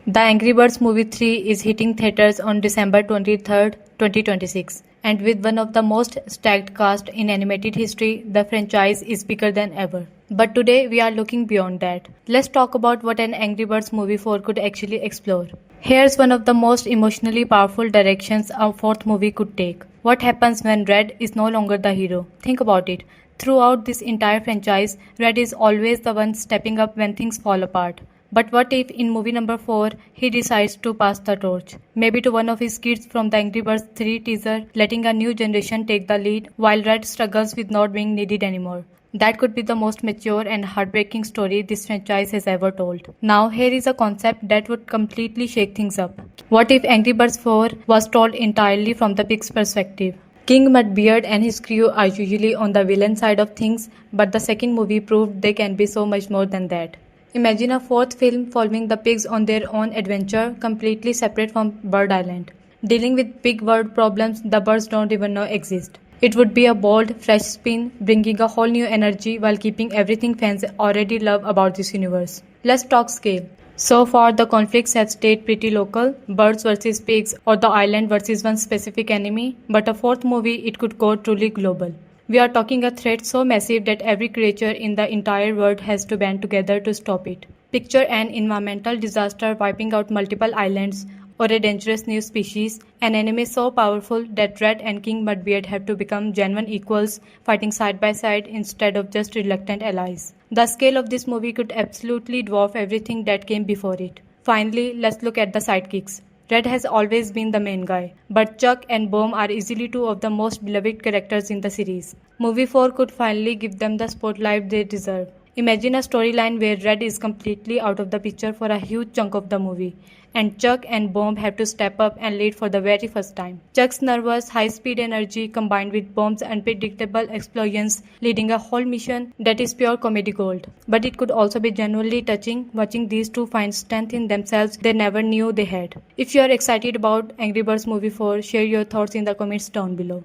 The Angry Birds Movie 3 is hitting theaters on December 23rd, 2026. And with one of the most stacked cast in animated history, the franchise is bigger than ever. But today we are looking beyond that. Let's talk about what an Angry Birds Movie 4 could actually explore. Here's one of the most emotionally powerful directions a fourth movie could take. What happens when Red is no longer the hero? Think about it. Throughout this entire franchise, Red is always the one stepping up when things fall apart. But what if in movie number 4 he decides to pass the torch? Maybe to one of his kids from the Angry Birds 3 teaser, letting a new generation take the lead while Red struggles with not being needed anymore. That could be the most mature and heartbreaking story this franchise has ever told. Now here is a concept that would completely shake things up. What if Angry Birds 4 was told entirely from the pig's perspective? King Mudbeard and his crew are usually on the villain side of things, but the second movie proved they can be so much more than that. Imagine a fourth film following the pigs on their own adventure, completely separate from Bird Island, dealing with big world problems the birds don't even know exist. It would be a bold, fresh spin, bringing a whole new energy while keeping everything fans already love about this universe. Let's talk scale. So far, the conflicts have stayed pretty local, birds versus pigs or the island versus one specific enemy, but a fourth movie it could go truly global. We are talking a threat so massive that every creature in the entire world has to band together to stop it. Picture an environmental disaster wiping out multiple islands, or a dangerous new species, an enemy so powerful that Red and King Mudbeard have to become genuine equals, fighting side by side instead of just reluctant allies. The scale of this movie could absolutely dwarf everything that came before it. Finally, let's look at the sidekicks. Red has always been the main guy, but Chuck and Boom are easily two of the most beloved characters in the series. Movie 4 could finally give them the spotlight they deserve. Imagine a storyline where Red is completely out of the picture for a huge chunk of the movie, and Chuck and Boom have to step up and lead for the very first time. Chuck's nervous, high-speed energy combined with Boom's unpredictable explosions leading a whole mission that is pure comedy gold. But it could also be genuinely touching watching these two find strength in themselves they never knew they had. If you are excited about Angry Birds Movie 4, share your thoughts in the comments down below.